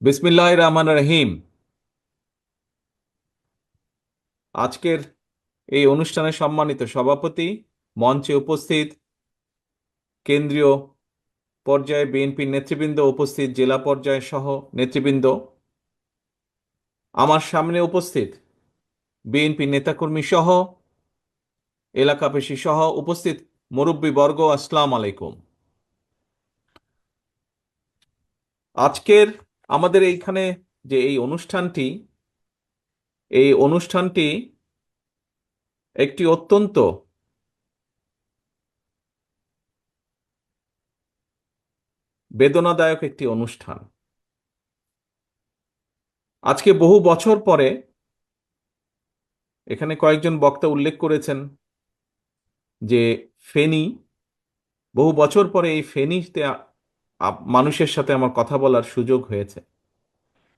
বিসমিল্লাহির রহমানির রহিম। আজকের এই অনুষ্ঠানের সম্মানিত সভাপতি, মঞ্চে উপস্থিত কেন্দ্রীয় পর্যায়ে বিএনপির নেতৃবৃন্দ, উপস্থিত জেলা পর্যায়ে সহ নেতৃবৃন্দ, আমার সামনে উপস্থিত বিএনপি নেতাকর্মী সহ এলাকাবাসী সহ উপস্থিত মুরব্বীবর্গ, আসসালামু আলাইকুম। আজকের আমাদের এইখানে যে এই অনুষ্ঠানটি একটি অত্যন্ত বেদনাদায়ক একটি অনুষ্ঠান। আজকে বহু বছর পরে এখানে কয়েকজন বক্তা উল্লেখ করেছেন যে ফেনী, বহু বছর পরে এই ফেনীতে মানুষের সাথে আমার কথা বলার সুযোগ হয়েছে।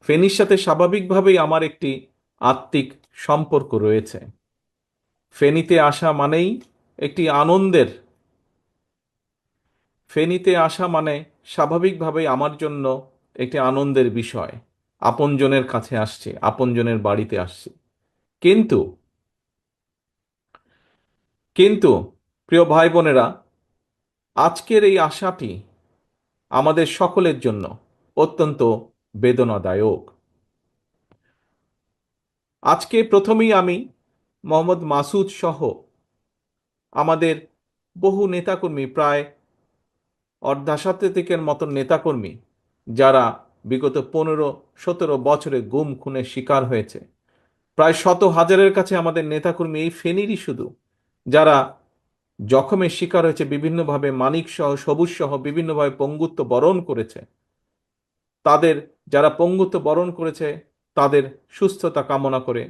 ফেনীর সাথে স্বাভাবিকভাবেই আমার একটি আত্মিক সম্পর্ক রয়েছে। ফেনীতে আসা মানেই একটি আনন্দের, ফেনীতে আসা মানে স্বাভাবিকভাবেই আমার জন্য একটি আনন্দের বিষয়। আপনজনের কাছে আসছে, আপনজনের বাড়িতে আসছে। কিন্তু কিন্তু প্রিয় ভাই বোনেরা, আজকের এই আশাটি আমাদের সকলের জন্য অত্যন্ত বেদনাদায়ক। আজকে প্রথমেই আমি মোহাম্মদ মাসুদ সহ আমাদের বহু নেতাকর্মী, প্রায় অর্ধশতাধিকের মতন নেতাকর্মী, যারা বিগত 15-17 বছরে গুম খুনের শিকার হয়েছে, প্রায় শত হাজারের কাছে আমাদের নেতাকর্মী এই ফেনীরই শুধু, যারা জখমের শিকার হয়েছে, বিভিন্নভাবে মানিক সহ সবুজ সহ বিভিন্নভাবে পঙ্গুত্ব বরণ করেছে, তাদের, যারা পঙ্গুত্ব বরণ করেছে তাদের সুস্থতা কামনা করে,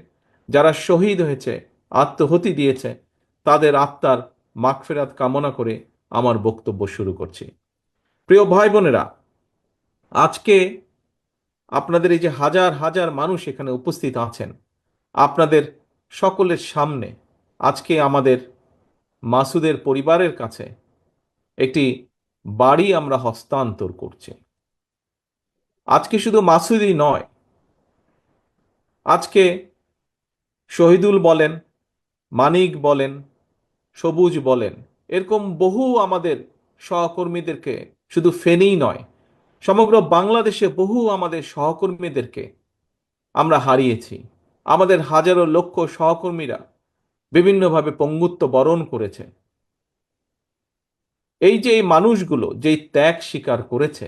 যারা শহীদ হয়েছে, আত্মহতি দিয়েছে, তাদের আত্মার মাগফিরাত কামনা করে আমার বক্তব্য শুরু করছি। প্রিয় ভাই বোনেরা, আজকে আপনাদের এই যে হাজার হাজার মানুষ এখানে উপস্থিত আছেন, আপনাদের সকলের সামনে আজকে আমাদের মাসুদের পরিবারের কাছে একটি বাড়ি আমরা হস্তান্তর করছি। আজকে শুধু মাসুদই নয়, আজকে শহীদুল বলেন, মানিক বলেন, সবুজ বলেন, এরকম বহু আমাদের সহকর্মীদেরকে, শুধু ফেনীই নয়, সমগ্র বাংলাদেশে বহু আমাদের সহকর্মীদেরকে আমরা হারিয়েছি। আমাদের হাজারো লক্ষ সহকর্মীরা বিভিন্নভাবে পঙ্গুত্ব বরণ করেছে। এই যে এই মানুষগুলো যেই ত্যাগ স্বীকার করেছে,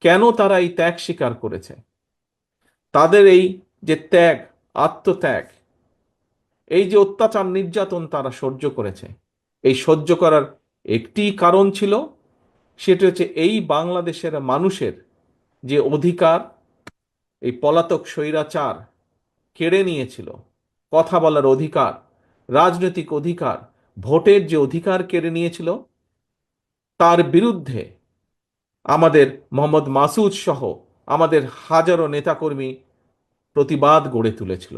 কেন তারা এই ত্যাগ স্বীকার করেছে? তাদের এই যে ত্যাগ, আত্মত্যাগ, এই যে অত্যাচার নির্যাতন তারা সহ্য করেছে, এই সহ্য করার একটি কারণ ছিল, সেটা হচ্ছে এই বাংলাদেশের মানুষের যে অধিকার এই পলাতক স্বৈরাচার কেড়ে নিয়েছিল, কথা বলার অধিকার, রাজনৈতিক অধিকার, ভোটের যে অধিকার কেড়ে নিয়েছিল, তার বিরুদ্ধে আমাদের মোহাম্মদ মাসুদ সহ আমাদের হাজারো নেতাকর্মী প্রতিবাদ গড়ে তুলেছিল।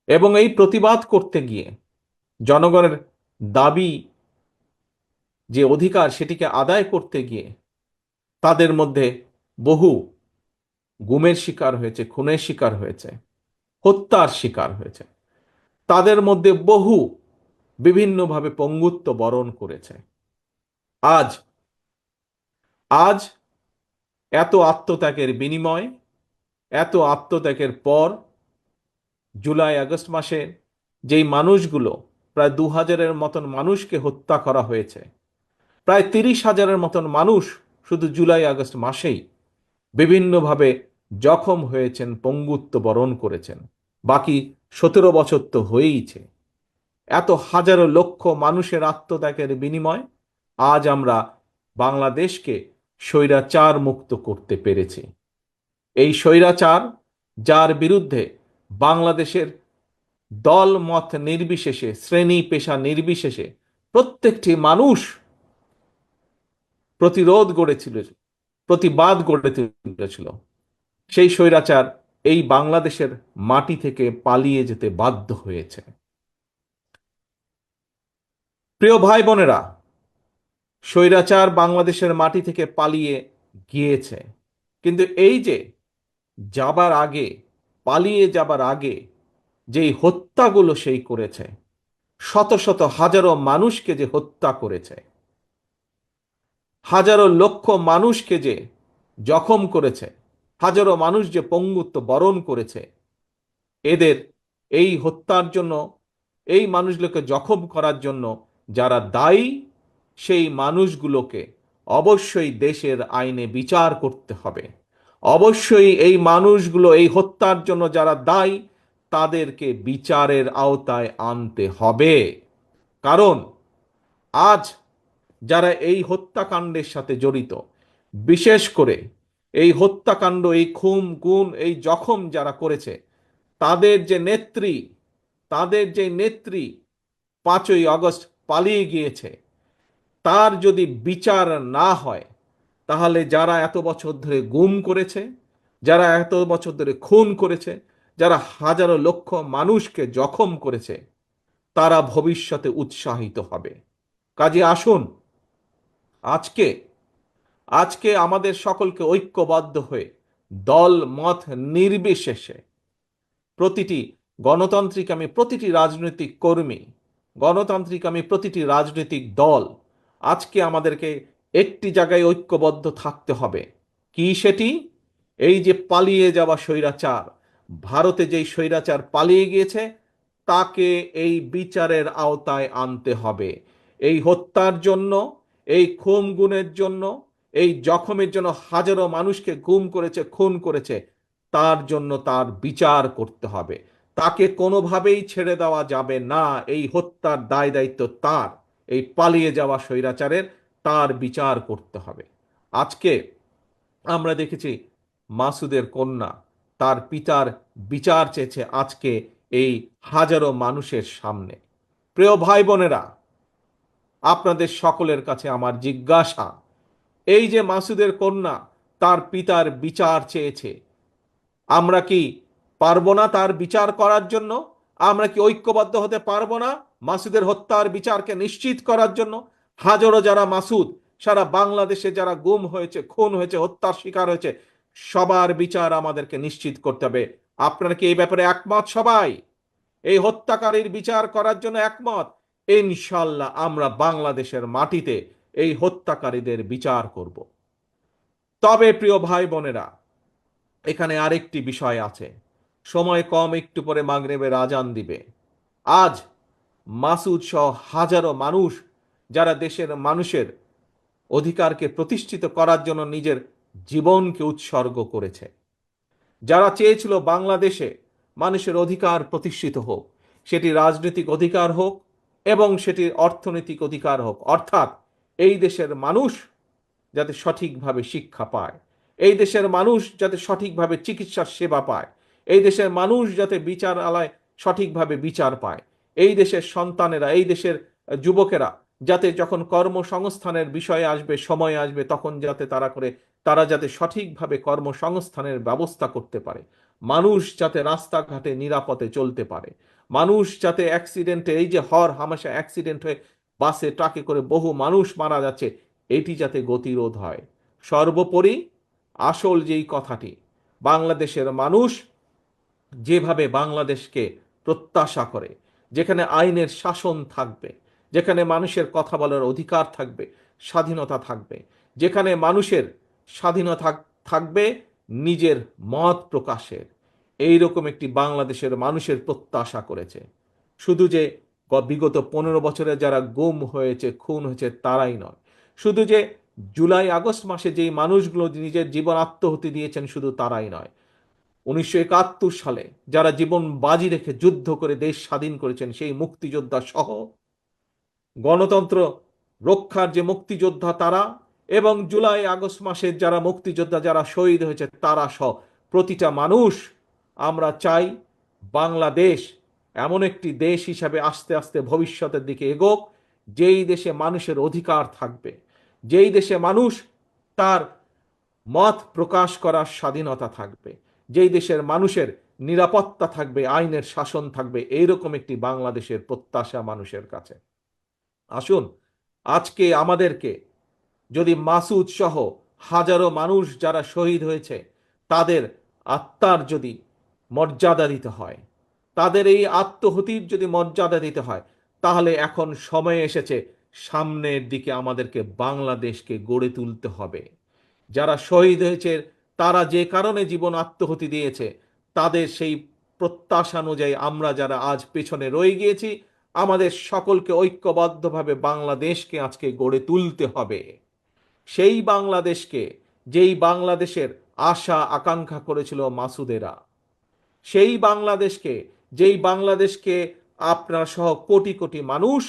এবং এই প্রতিবাদ করতে গিয়ে জনগণের দাবি, যে অধিকার, সেটিকে আদায় করতে গিয়ে তাদের মধ্যে বহু গুমের শিকার হয়েছে, খুনের শিকার হয়েছে, হত্যার শিকার হয়েছে, তাদের মধ্যে বহু বিভিন্নভাবে পঙ্গুত্ব বরণ করেছে। আজ আজ এত আত্মত্যাগের বিনিময়, এত আত্মত্যাগের পর, জুলাই আগস্ট মাসে যেই মানুষগুলো, প্রায় 2000-এর মতন মানুষকে হত্যা করা হয়েছে, প্রায় 30,000-এর মতন মানুষ শুধু জুলাই আগস্ট মাসেই বিভিন্নভাবে জখম হয়েছেন, পঙ্গুত্ব বরণ করেছেন। বাকি 17 বছর তো হয়েইছে। এত হাজারো লক্ষ মানুষের আত্মত্যাগের বিনিময় আজ আমরা বাংলাদেশকে স্বৈরাচার মুক্ত করতে পেরেছি। এই স্বৈরাচার, যার বিরুদ্ধে বাংলাদেশের দল মত নির্বিশেষে, শ্রেণী পেশা নির্বিশেষে প্রত্যেকটি মানুষ প্রতিরোধ গড়েছিল, প্রতিবাদ গড়ে তুলেছিল, সেই স্বৈরাচার এই বাংলাদেশের মাটি থেকে পালিয়ে যেতে বাধ্য হয়েছে। প্রিয় ভাই বোনেরা, স্বৈরাচার বাংলাদেশের মাটি থেকে পালিয়ে গিয়েছে, কিন্তু এই যে যাবার আগে, পালিয়ে যাবার আগে যেই হত্যাগুলো সেই করেছে, শত শত হাজারো মানুষকে যে হত্যা করেছে, হাজারো লক্ষ মানুষকে যে জখম করেছে, হাজারো মানুষ যে পঙ্গুত্ব বরণ করেছে, এদের এই হত্যার জন্য, এই মানুষগুলোকে জখম করার জন্য যারা দায়ী, সেই মানুষগুলোকে অবশ্যই দেশের আইনে বিচার করতে হবে। অবশ্যই এই মানুষগুলো, এই হত্যার জন্য যারা দায়ী, তাদেরকে বিচারের আওতায় আনতে হবে। কারণ আজ যারা এই হত্যাকাণ্ডের সাথে জড়িত, বিশেষ করে এই হত্যাকাণ্ড, এই খুন গুম, এই জখম যারা করেছে, তাদের যে নেত্রী, তাদের যে নেত্রী 5ই আগস্ট পালিয়ে গিয়েছে, তার যদি বিচার না হয়, তাহলে যারা এত বছর ধরে গুম করেছে, যারা এত বছর ধরে খুন করেছে, যারা হাজারো লক্ষ মানুষকে জখম করেছে, তারা ভবিষ্যতে উৎসাহিত হবে। কাজে আসুন, আজকে আজকে আমাদের সকলকে ঐক্যবদ্ধ হয়ে, দল মত নির্বিশেষে, প্রতিটি গণতান্ত্রিক আমি প্রতিটি রাজনৈতিক কর্মী, গণতান্ত্রিক আমি প্রতিটি রাজনৈতিক দল, আজকে আমাদেরকে একটি জায়গায় ঐক্যবদ্ধ থাকতে হবে। কি সেটি? এই যে পালিয়ে যাওয়া স্বৈরাচার, ভারতে যেই স্বৈরাচার পালিয়ে গিয়েছে, তাকে এই বিচারের আওতায় আনতে হবে। এই হত্যার জন্য, এই খুন গুমের জন্য, এই জখমের জন্য, হাজারো মানুষকে গুম করেছে, খুন করেছে, তার জন্য তার বিচার করতে হবে। তাকে কোনোভাবেই ছেড়ে দেওয়া যাবে না। এই হত্যার দায় দায়িত্ব তার, এই পালিয়ে যাওয়া স্বৈরাচারের, তার বিচার করতে হবে। আজকে আমরা দেখেছি মাসুদের কন্যা তার পিতার বিচার চেয়েছে আজকে এই হাজারো মানুষের সামনে। প্রিয় ভাই বোনেরা, আপনাদের সকলের কাছে আমার জিজ্ঞাসা, এই যে মাসুদের কন্যা তার পিতার বিচার চেয়েছে, আমরা কি পারবো না তার বিচার করার জন্য? আমরা কি ঐক্যবদ্ধ হতে পারবো না মাসুদের হত্যার বিচারকে নিশ্চিত করার জন্য? হাজারো যারা মাসুদ, সারা বাংলাদেশে যারা গুম হয়েছে, খুন হয়েছে, হত্যার শিকার হয়েছে, সবার বিচার আমাদেরকে নিশ্চিত করতে হবে। আপনারা কি এই ব্যাপারে একমত? সবাই এই হত্যাকারীর বিচার করার জন্য একমত? ইনশাল্লাহ আমরা বাংলাদেশের মাটিতে এই হত্যাকারীদের বিচার করব। তবে প্রিয় ভাই বোনেরা, এখানে আরেকটি বিষয় আছে। সময় কম, একটু পরে মাগরিবের আজান দিবে। আজ মাসুদ সহ হাজারো মানুষ যারা দেশের মানুষের অধিকারকে প্রতিষ্ঠিত করার জন্য নিজের জীবনকে উৎসর্গ করেছে, যারা চেয়েছিল বাংলাদেশে মানুষের অধিকার প্রতিষ্ঠিত হোক, সেটি রাজনৈতিক অধিকার হোক এবং সেটি অর্থনৈতিক অধিকার হোক, অর্থাৎ এই দেশের মানুষ যাতে সঠিকভাবে শিক্ষা পায়, এই দেশের মানুষ যাতে সঠিকভাবে চিকিৎসার সেবা পায়, এই দেশের মানুষ যাতে বিচারালয় সঠিকভাবে বিচার পায়, এই দেশের সন্তানেরা, এই দেশের যুবকেরা যাতে যখন কর্মসংস্থানের বিষয়ে আসবে, সময় আসবে, তখন যাতে তারা যাতে সঠিকভাবে কর্মসংস্থানের ব্যবস্থা করতে পারে, মানুষ যাতে রাস্তাঘাটে নিরাপদে চলতে পারে, মানুষ যাতে অ্যাক্সিডেন্টে, এই যে হর হামেশা অ্যাক্সিডেন্ট হয়ে বাসে ট্রাকে করে বহু মানুষ মারা যাচ্ছে, এটি যাতে গতিরোধ হয়। সর্বোপরি আসল যেই কথাটি, বাংলাদেশের মানুষ যেভাবে বাংলাদেশকে প্রত্যাশা করে, যেখানে আইনের শাসন থাকবে, যেখানে মানুষের কথা বলার অধিকার থাকবে, স্বাধীনতা থাকবে, যেখানে মানুষের স্বাধীনতা থাকবে নিজের মত প্রকাশের, এইরকম একটি বাংলাদেশের মানুষের প্রত্যাশা করেছে। শুধু যে বিগত 15 বছরে যারা গুম হয়েছে, খুন হয়েছে, তারাই নয়, শুধু যে জুলাই আগস্ট মাসে যেই মানুষগুলো নিজের জীবন আত্মহতি দিয়েছেন, শুধু তারাই নয়, 1971 সালে যারা জীবন বাজি রেখে যুদ্ধ করে দেশ স্বাধীন করেছেন, সেই মুক্তিযোদ্ধা সহ, গণতন্ত্র রক্ষার যে মুক্তিযোদ্ধা তারা, এবং জুলাই আগস্ট মাসের যারা মুক্তিযোদ্ধা, যারা শহীদ হয়েছে, তারা সহ প্রতিটা মানুষ, আমরা চাই বাংলাদেশ এমন একটি দেশ হিসাবে আস্তে আস্তে ভবিষ্যতের দিকে এগোক, যেই দেশে মানুষের অধিকার থাকবে, যেই দেশে মানুষ তার মত প্রকাশ করার স্বাধীনতা থাকবে, যেই দেশের মানুষের নিরাপত্তা থাকবে, আইনের শাসন থাকবে, এইরকম একটি বাংলাদেশের প্রত্যাশা মানুষের কাছে। আসুন, আজকে আমাদেরকে যদি মাসুদ সহ হাজারো মানুষ যারা শহীদ হয়েছে তাদের আত্মার যদি মর্যাদা দিতে হয়, তাদের এই আত্মহুতির যদি মর্যাদা দিতে হয়, তাহলে এখন সময় এসেছে সামনের দিকে আমাদেরকে বাংলাদেশকে গড়ে তুলতে হবে। যারা শহীদ হয়েছে, তারা যে কারণে জীবন আত্মহুতি দিয়েছে, তাদের সেই প্রত্যাশা অনুযায়ী আমরা যারা আজ পেছনে রয়ে গিয়েছি, আমাদের সকলকে ঐক্যবদ্ধভাবে বাংলাদেশকে আজকে গড়ে তুলতে হবে। সেই বাংলাদেশকে, যেই বাংলাদেশের আশা আকাঙ্ক্ষা করেছিল মাসুদেরা, সেই বাংলাদেশকে, যেই বাংলাদেশকে আপনার সহ কোটি কোটি মানুষ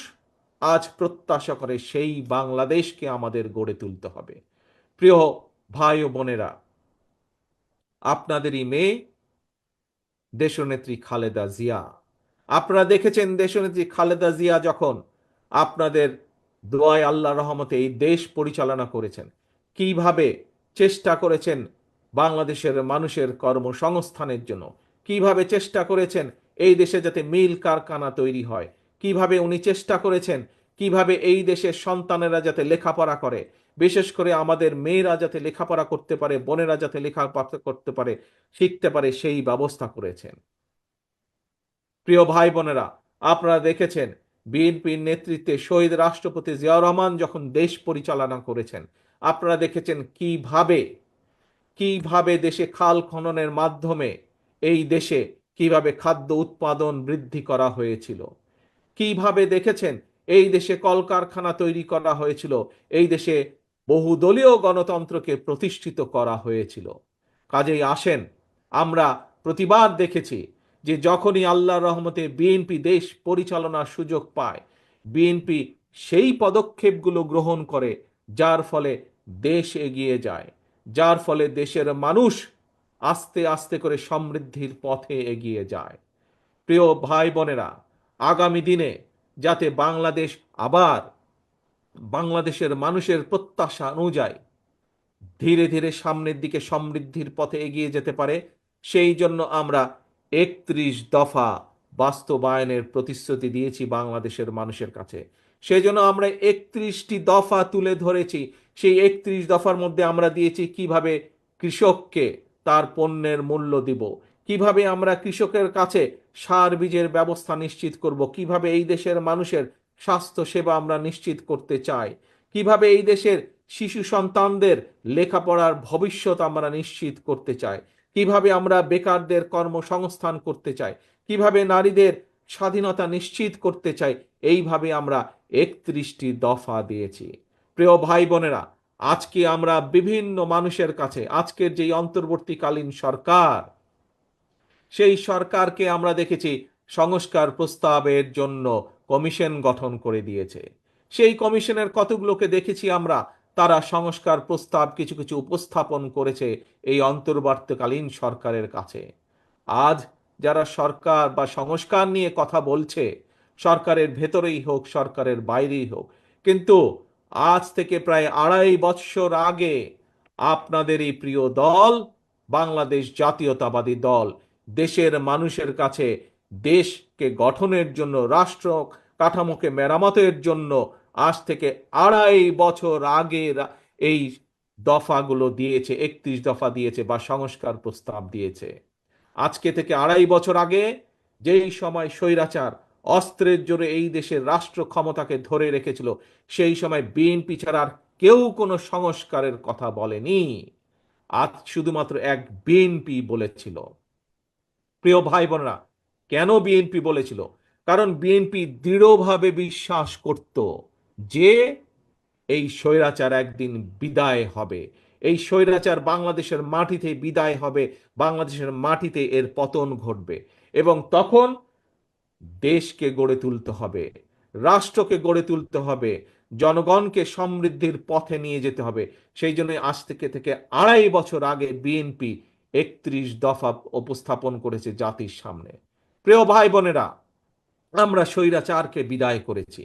আজ প্রত্যাশা করে, সেই বাংলাদেশকে আমাদের গড়ে তুলতে হবে। প্রিয় ভাই ও বোনেরা, আপনাদেরই মেয়ে দেশনেত্রী খালেদা জিয়া, আপনারা দেখেছেন দেশনেত্রী খালেদা জিয়া যখন আপনাদের দোয়ায় আল্লাহ রহমতে এই দেশ পরিচালনা করেছেন, কিভাবে চেষ্টা করেছেন বাংলাদেশের মানুষের কর্মসংস্থানের জন্য, কিভাবে চেষ্টা করেছেন এই দেশে যাতে মিল কারখানা তৈরি হয়, কিভাবে উনি চেষ্টা করেছেন কিভাবে এই দেশের সন্তানেরা যাতে লেখাপড়া করে, বিশেষ করে আমাদের মেয়েরা যাতে লেখাপড়া করতে পারে, বোনেরা যাতে লেখাপড়া করতে পারে, শিখতে পারে, সেই ব্যবস্থা করেছেন। প্রিয় ভাই বোনেরা, আপনারা দেখেছেন বিএনপির নেতৃত্বে শহীদ রাষ্ট্রপতি জিয়াউর রহমান যখন দেশ পরিচালনা করেছেন, আপনারা দেখেছেন কিভাবে কিভাবে দেশে খাল খননের মাধ্যমে এই দেশে কিভাবে খাদ্য উৎপাদন বৃদ্ধি করা হয়েছিল, কিভাবে দেখেছেন এই দেশে কলকারখানা তৈরি করা হয়েছিল, এই দেশে বহুদলীয় গণতন্ত্রকে প্রতিষ্ঠিত করা হয়েছিল। কাজেই আসেন, আমরা প্রতিবার দেখেছি যে যখনই আল্লাহর রহমতে বিএনপি দেশ পরিচালনার সুযোগ পায়, বিএনপি সেই পদক্ষেপগুলো গ্রহণ করে যার ফলে দেশ এগিয়ে যায়, যার ফলে দেশের মানুষ আস্তে আস্তে করে সমৃদ্ধির পথে এগিয়ে যায়। প্রিয় ভাই বোনেরা, আগামী দিনে যাতে বাংলাদেশ আবার বাংলাদেশের মানুষের প্রত্যাশা অনুযায়ী ধীরে ধীরে সামনের দিকে সমৃদ্ধির পথে এগিয়ে যেতে পারে, সেই জন্য আমরা ৩১ দফা বাস্তবায়নের প্রতিশ্রুতি দিয়েছি বাংলাদেশের মানুষের কাছে। সেই জন্য আমরা ৩১টি দফা তুলে ধরেছি। সেই ৩১ দফার মধ্যে আমরা দিয়েছি কিভাবে কৃষককে তার পণ্যের মূল্য দিব, কিভাবে আমরা কৃষকের কাছে সার বীজের ব্যবস্থা নিশ্চিত করব, কিভাবে এই দেশের মানুষের স্বাস্থ্য সেবা আমরা নিশ্চিত করতে চাই, কিভাবে এই দেশের শিশু সন্তানদের লেখাপড়ার ভবিষ্যৎ আমরা নিশ্চিত করতে চাই, কিভাবে আমরা বেকারদের কর্মসংস্থান করতে চাই, কিভাবে নারীদের স্বাধীনতা নিশ্চিত করতে চাই, এইভাবে আমরা ৩১টি দফা দিয়েছি। প্রিয় ভাই বোনেরা, আজকে আমরা বিভিন্ন মানুষের কাছে, আজকের যেই অন্তর্বর্তীকালীন সরকার, সেই সরকারকে আমরা দেখেছি সংস্কার প্রস্তাবের জন্য কমিশন গঠন করে দিয়েছে। সেই কমিশনের কতগুলোকে দেখেছি আমরা, তারা সংস্কার প্রস্তাব কিছু কিছু উপস্থাপন করেছে এই অন্তর্বর্তীকালীন সরকারের কাছে। আজ যারা সরকার বা সংস্কার নিয়ে কথা বলছে, সরকারের ভেতরেই হোক সরকারের বাইরেই হোক, কিন্তু আজ থেকে প্রায় ২.৫ বছর আগে আপনাদের এই প্রিয় দল বাংলাদেশ জাতীয়তাবাদী দল দেশের মানুষের কাছে দেশকে গঠনের জন্য, রাষ্ট্র কাঠামোকে মেরামতের জন্য আজ থেকে ২.৫ বছর আগে এই দফাগুলো দিয়েছে, ৩১ দফা দিয়েছে বা সংস্কার প্রস্তাব দিয়েছে। আজকে থেকে ২.৫ বছর আগে, যেই সময় স্বৈরাচার অস্ত্রের জোরে এই দেশের রাষ্ট্র ক্ষমতাকে ধরে রেখেছিল, সেই সময় বিএনপি ছাড়া আর কেউ কোনো সংস্কারের কথা বলেনি। আজ শুধুমাত্র এক বিএনপি বলেছিল। প্রিয় ভাই বোনেরা, কেন বিএনপি বলেছিল? কারণ বিএনপি দৃঢ়ভাবে বিশ্বাস করত যে এই স্বৈরাচার একদিন বিদায় হবে, এই স্বৈরাচার বাংলাদেশের মাটিতে বিদায় হবে, বাংলাদেশের মাটিতে এর পতন ঘটবে, এবং তখন দেশকে গড়ে তুলতে হবে, রাষ্ট্রকে গড়ে তুলতে হবে, জনগণকে সমৃদ্ধির পথে নিয়ে যেতে হবে। সেই জন্য আজ থেকে ২.৫ বছর আগে বিএনপি ৩১ দফা উপস্থাপন করেছে জাতির সামনে। প্রিয় ভাই বোনেরা, আমরা স্বৈরাচারকে বিদায় করেছি।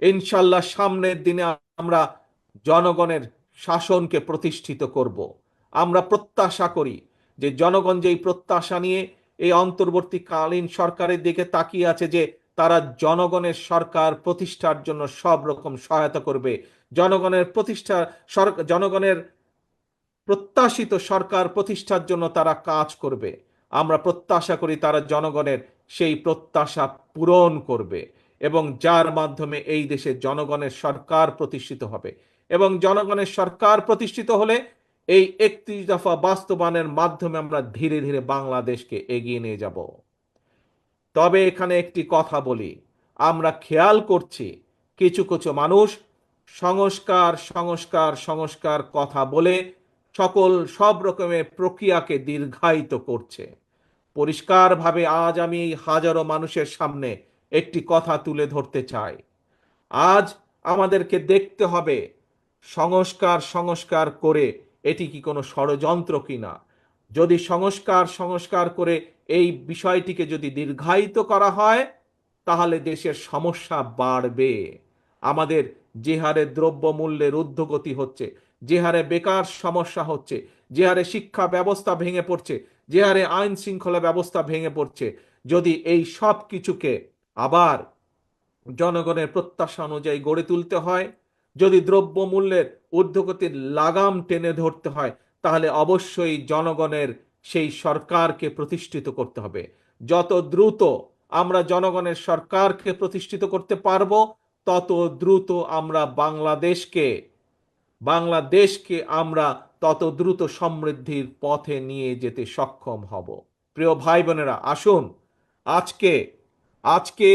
ইনশাল্লাহ সামনের দিনে আমরা জনগণের শাসনকে প্রতিষ্ঠিত করব। আমরা প্রত্যাশা করি যে জনগণ যেই প্রত্যাশা নিয়ে এই অন্তর্বর্তীকালীন সরকারের দিকে তাকিয়ে আছে, যে তারা জনগণের সরকার প্রতিষ্ঠার জন্য সব রকম সহায়তা করবে, জনগণের প্রতিষ্ঠা, জনগণের প্রত্যাশিত সরকার প্রতিষ্ঠার জন্য তারা কাজ করবে। আমরা প্রত্যাশা করি তারা জনগণের সেই প্রত্যাশা পূরণ করবে এবং যার মাধ্যমে এই দেশে জনগণের সরকার প্রতিষ্ঠিত হবে। এবং জনগণের সরকার প্রতিষ্ঠিত হলে এই 31 দফা বাস্তবায়নের মাধ্যমে আমরা ধীরে ধীরে বাংলাদেশকে এগিয়ে নিয়ে যাব। তবে এখানে একটি কথা বলি, আমরা খেয়াল করছি কিছু কিছু মানুষ সংস্কার সংস্কার সংস্কার কথা বলে সব রকমের প্রক্রিয়াকে দীর্ঘায়িত করছে। পরিষ্কারভাবে আজ আমি এই হাজারো মানুষের সামনে একটি কথা তুলে ধরতে চাই। আজ আমাদেরকে দেখতে হবে সংস্কার সংস্কার করে এটি কি কোনো ষড়যন্ত্র কিনা। যদি সংস্কার সংস্কার করে এই বিষয়টিকে যদি দীর্ঘায়িত করা হয় তাহলে দেশের সমস্যা বাড়বে। আমাদের যে হারে দ্রব্যমূল্যের ঊর্ধ্বগতি হচ্ছে, যে হারে বেকার সমস্যা হচ্ছে, যে হারে শিক্ষা ব্যবস্থা ভেঙে পড়ছে, যে হারে আইন শৃঙ্খলা ব্যবস্থা ভেঙে পড়ছে, যদি এই সব কিছুকে আবার জনগণের প্রত্যাশা অনুযায়ী গড়ে তুলতে হয়, যদি দ্রব্যমূল্যের ঊর্ধ্বগতির লাগাম টেনে ধরতে হয়, তাহলে অবশ্যই জনগণের সেই সরকারকে প্রতিষ্ঠিত করতে হবে। যত দ্রুত আমরা জনগণের সরকারকে প্রতিষ্ঠিত করতে পারবো, তত দ্রুত আমরা বাংলাদেশকে আমরা তত দ্রুত সমৃদ্ধির পথে নিয়ে যেতে সক্ষম হব। প্রিয় ভাই বোনেরা, আসুন আজকে আজকে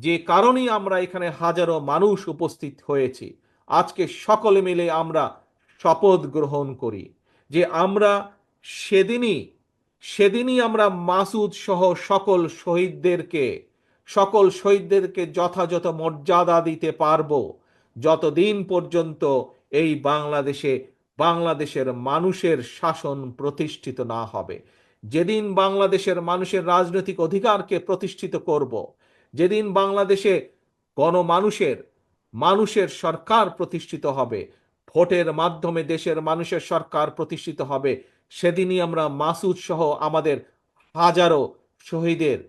যে কারণেই আমরা এখানে হাজারো মানুষ উপস্থিত হয়েছি, আজকে সকলে মিলে আমরা শপথ গ্রহণ করি যে আমরা সেদিনই আমরা মাসুদ সহ সকল শহীদদেরকে যথাযথ মর্যাদা দিতে পারবো, যতদিন পর্যন্ত এই বাংলাদেশের মানুষের শাসন প্রতিষ্ঠিত না হবে। যেদিন বাংলাদেশের মানুষের রাজনৈতিক অধিকারকে প্রতিষ্ঠিত করব, যেদিন বাংলাদেশে মানুষের সরকার প্রতিষ্ঠিত হবে, ভোটের মাধ্যমে দেশের মানুষের সরকার প্রতিষ্ঠিত হবে, সেদিনই আমরা মাসুদ সহ আমাদের হাজারো শহীদের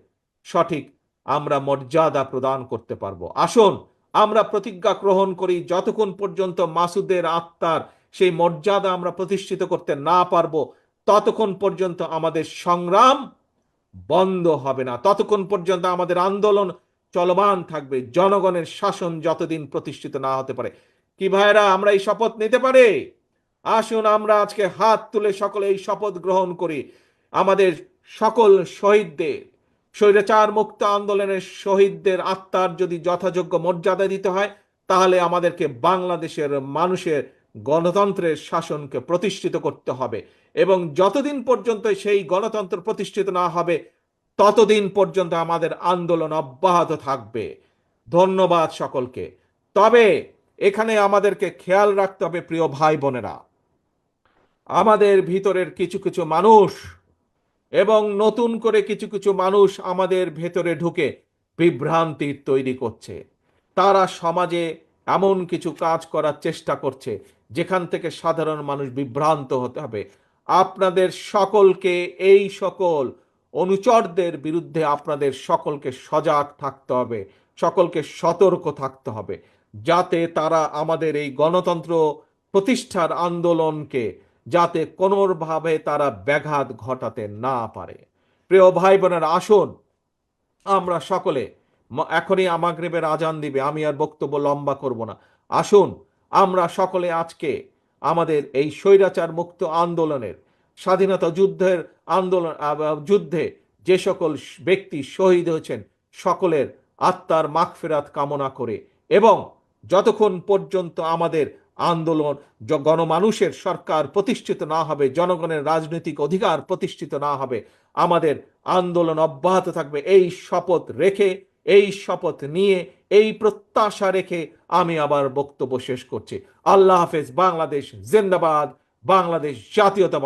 সঠিক আমরা মর্যাদা প্রদান করতে পারবো। আসুন আমরা প্রতিজ্ঞা গ্রহণ করি, যতক্ষণ পর্যন্ত মাসুদের আত্মার সেই মর্যাদা আমরা প্রতিষ্ঠিত করতে না পারবো, ততক্ষণ পর্যন্ত আমাদের সংগ্রাম বন্ধ হবে না, ততক্ষণ পর্যন্ত আমাদের আন্দোলন চলমান থাকবে, জনগণের শাসন যতদিন প্রতিষ্ঠিত না হতে পারে। কি ভাইরা, আমরা এই শপথ নিতে পারি? আসুন আমরা আজকে হাত তুলে সকলে এই শপথ গ্রহণ করি। আমাদের সকল স্বৈরাচার মুক্ত আন্দোলনের শহীদদের আত্মার যদি যথাযোগ্য মর্যাদা দিতে হয়, তাহলে আমাদেরকে বাংলাদেশের মানুষের গণতন্ত্রের শাসনকে প্রতিষ্ঠিত করতে হবে। এবং যতদিন পর্যন্ত সেই গণতন্ত্র প্রতিষ্ঠিত না হবে, ততদিন পর্যন্ত আমাদের আন্দোলন অব্যাহত থাকবে। ধন্যবাদ সকলকে। তবে এখানে আমাদেরকে খেয়াল রাখতে হবে প্রিয় ভাই বোনেরা, আমাদের ভিতরের কিছু কিছু মানুষ এবং নতুন করে কিছু কিছু মানুষ আমাদের ভেতরে ঢুকে বিভ্রান্তি তৈরি করছে। তারা সমাজে এমন কিছু কাজ করার চেষ্টা করছে যেখান থেকে সাধারণ মানুষ বিভ্রান্ত হতে হবে। আপনাদের সকলকে এই সকল অনুচরদের বিরুদ্ধে আপনাদের সকলকে সজাগ থাকতে হবে, সকলকে সতর্ক থাকতে হবে, যাতে তারা আমাদের এই গণতন্ত্র প্রতিষ্ঠার আন্দোলনকে যাতে কোনোভাবে তারা ব্যাঘাত ঘটাতে না পারে। প্রিয় ভাই বোনেরা, আসুন আমরা সকলে, এখনই মাগরিবের আজান দিবে, আমি আর বক্তব্য লম্বা করব না। আসুন আমরা সকলে আজকে আমাদের এই স্বৈরাচার মুক্ত আন্দোলনের, স্বাধীনতা যুদ্ধে যে সকল ব্যক্তি শহীদ হয়েছেন সকলের আত্মার মাগফিরাত কামনা করে, এবং যতক্ষণ পর্যন্ত আমাদের আন্দোলন গণমানুষের সরকার প্রতিষ্ঠিত না হবে, জনগণের রাজনৈতিক অধিকার প্রতিষ্ঠিত না হবে, আমাদের আন্দোলন অব্যাহত থাকবে। এই শপথ নিয়ে, এই প্রত্যাশা রেখে আমি আবার বক্তব্য শেষ করছি। আল্লাহ হাফেজ। বাংলাদেশ জিন্দাবাদ। বাংলাদেশ জাতীয়তাবাদ।